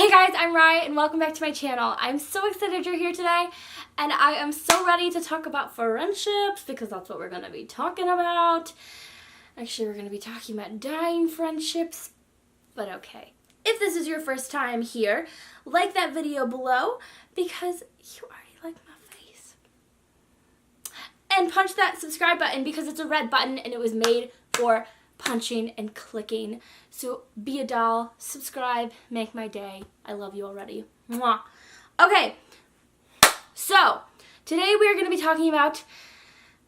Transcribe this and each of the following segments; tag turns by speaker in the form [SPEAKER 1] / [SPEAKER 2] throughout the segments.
[SPEAKER 1] Hey guys, I'm Ri and welcome back to my channel. I'm so excited you're here today and I am so ready to talk about friendships because that's what we're going to be talking about. Actually, we're going to be talking about dying friendships, but okay. If this is your first time here, like that video below because you already like my face. And punch that subscribe button because it's a red button and it was made for punching and clicking. So be a doll, subscribe, make my day. I love you already. Mwah. Okay, so today we are going to be talking about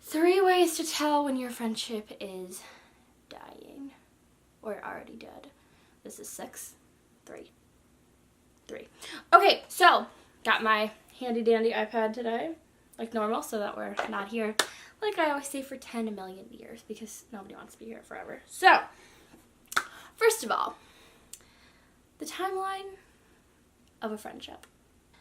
[SPEAKER 1] 3 ways to tell when your friendship is dying or already dead. This is 6, 3. Okay, so got my handy dandy iPad today, like normal, so that we're not here, like I always say, for 10 million years because nobody wants to be here forever. So, first of all, the timeline of a friendship.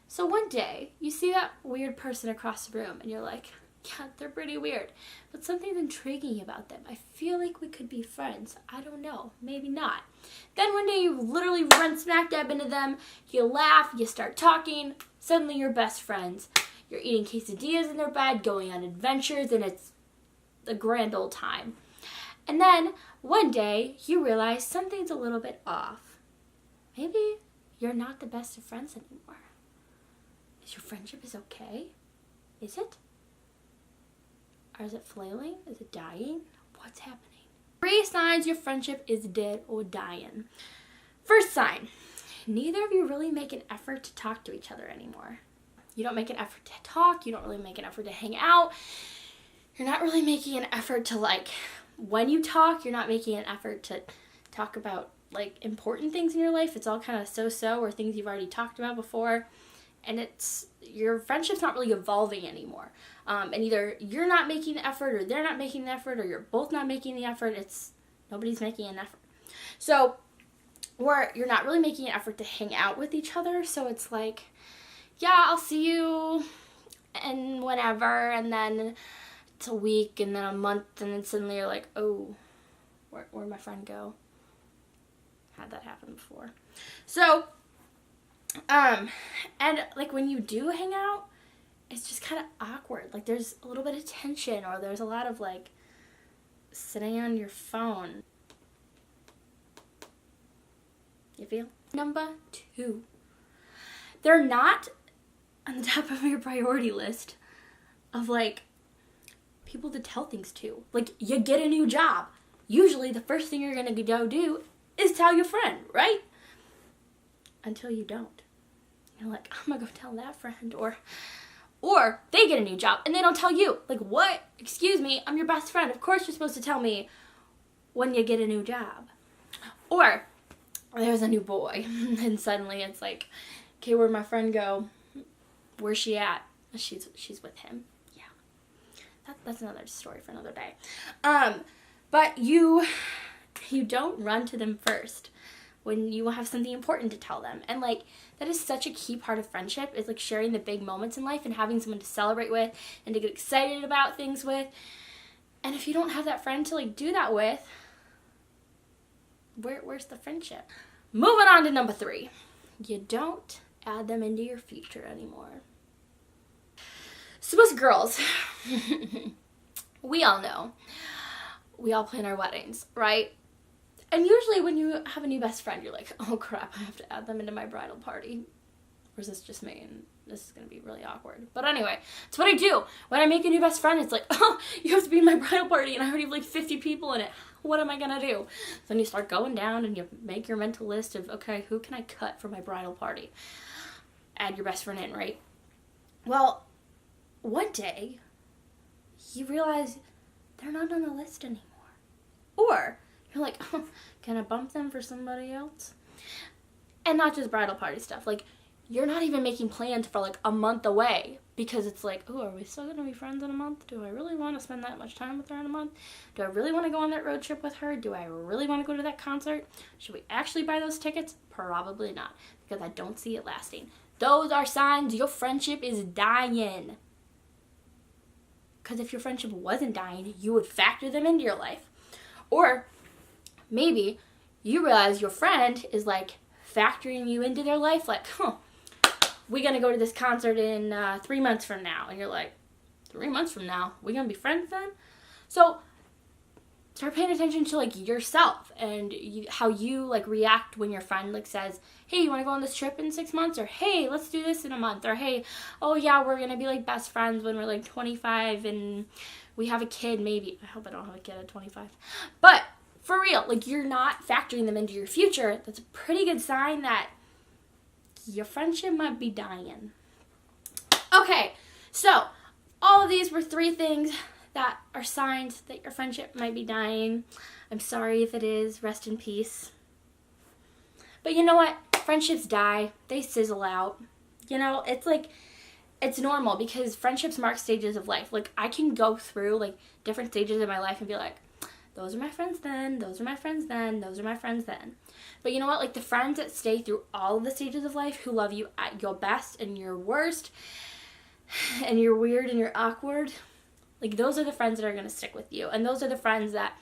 [SPEAKER 1] So one day, you see that weird person across the room and you're like, yeah, they're pretty weird, but something's intriguing about them. I feel like we could be friends. I don't know, maybe not. Then one day you literally run smack dab into them, you laugh, you start talking, suddenly you're best friends. You're eating quesadillas in their bed, going on adventures, and it's a grand old time. And then one day you realize something's a little bit off. Maybe you're not the best of friends anymore. Is your friendship okay? Is it? Or is it flailing? Is it dying? What's happening? 3 signs your friendship is dead or dying. First sign, neither of you really make an effort to talk to each other anymore. You don't make an effort to talk. You don't really make an effort to hang out. You're not really making an effort to, like, when you talk, you're not making an effort to talk about, like, important things in your life. It's all kind of so-so or things you've already talked about before. And it's, your friendship's not really evolving anymore. And either you're not making the effort or they're not making the effort or you're both not making the effort. It's, nobody's making an effort. So, or you're not really making an effort to hang out with each other. So it's like, yeah, I'll see you and whenever, and then it's a week and then a month and then suddenly you're like, oh, where'd my friend go? Had that happen before. So, and like when you do hang out, it's just kind of awkward. Like there's a little bit of tension or there's a lot of like sitting on your phone. You feel? Number 2. They're not on the top of your priority list of like people to tell things to. Like you get a new job. Usually the first thing you're going to go do is tell your friend, right? Until you don't. You're like, I'm going to go tell that friend. Or they get a new job and they don't tell you. Like, what? Excuse me, I'm your best friend. Of course you're supposed to tell me when you get a new job. Or there's a new boy and suddenly it's like, okay, where'd my friend go? Where's she at? She's with him. Yeah. That's another story for another day. But you don't run to them first when you have something important to tell them. And like that is such a key part of friendship, is like sharing the big moments in life and having someone to celebrate with and to get excited about things with. And if you don't have that friend to like do that with, where's the friendship? Moving on to number 3. You don't add them into your future anymore. So us girls, we all know, we all plan our weddings, right? And usually when you have a new best friend, you're like, oh crap, I have to add them into my bridal party. Or is this just me? And this is going to be really awkward. But anyway, it's what I do. When I make a new best friend, it's like, oh, you have to be in my bridal party and I already have like 50 people in it. What am I going to do? Then you start going down and you make your mental list of, okay, who can I cut for my bridal party? Add your best friend in, right? Well, one day, you realize they're not on the list anymore. Or you're like, oh, can I bump them for somebody else? And not just bridal party stuff. Like, you're not even making plans for like a month away because it's like, oh, are we still going to be friends in a month? Do I really want to spend that much time with her in a month? Do I really want to go on that road trip with her? Do I really want to go to that concert? Should we actually buy those tickets? Probably not, because I don't see it lasting. Those are signs your friendship is dying. Because if your friendship wasn't dying, you would factor them into your life. Or maybe you realize your friend is like factoring you into their life. Like, we're going to go to this concert in 3 months from now. And you're like, 3 months from now? We going to be friends then? So start paying attention to, like, yourself and how you, like, react when your friend, like, says, hey, you want to go on this trip in 6 months? Or, hey, let's do this in a month. Or, hey, oh, yeah, we're going to be, like, best friends when we're, like, 25 and we have a kid, maybe. I hope I don't have a kid at 25. But for real, like, you're not factoring them into your future. That's a pretty good sign that your friendship might be dying. Okay, so all of these were 3 things that are signs that your friendship might be dying. I'm sorry if it is. Rest in peace. But you know what? Friendships die. They sizzle out. You know, it's like, it's normal because friendships mark stages of life. Like, I can go through, like, different stages of my life and be like, those are my friends then, those are my friends then, those are my friends then. But you know what? Like, the friends that stay through all of the stages of life, who love you at your best and your worst, and you're weird and you're awkward, like, those are the friends that are going to stick with you. And those are the friends that,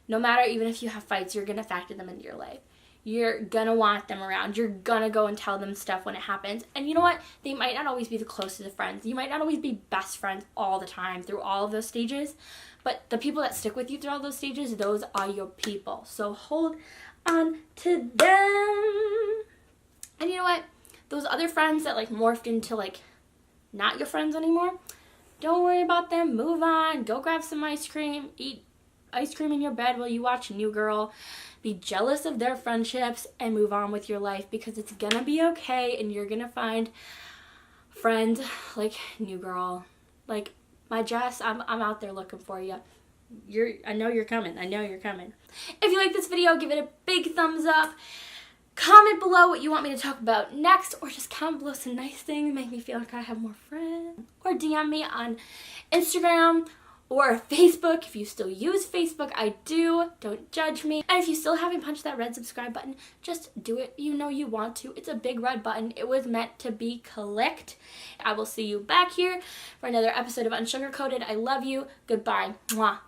[SPEAKER 1] no matter, even if you have fights, you're going to factor them into your life. You're going to want them around. You're going to go and tell them stuff when it happens. And you know what? They might not always be the closest of friends. You might not always be best friends all the time through all of those stages. But the people that stick with you through all those stages, those are your people. So hold on to them. And you know what? Those other friends that, like, morphed into, like, not your friends anymore, don't worry about them. Move on. Go grab some ice cream. Eat ice cream in your bed while you watch New Girl. Be jealous of their friendships and move on with your life, because it's gonna be okay and you're gonna find friends like New Girl. Like my Jess, I'm out there looking for you. I know you're coming. I know you're coming. If you like this video, give it a big thumbs up. Comment below what you want me to talk about next, or just comment below some nice things, make me feel like I have more friends. Or DM me on Instagram or Facebook if you still use Facebook. I do. Don't judge me. And if you still haven't punched that red subscribe button, just do it. You know you want to. It's a big red button. It was meant to be clicked. I will see you back here for another episode of Unsugar Coated. I love you. Goodbye. Mwah.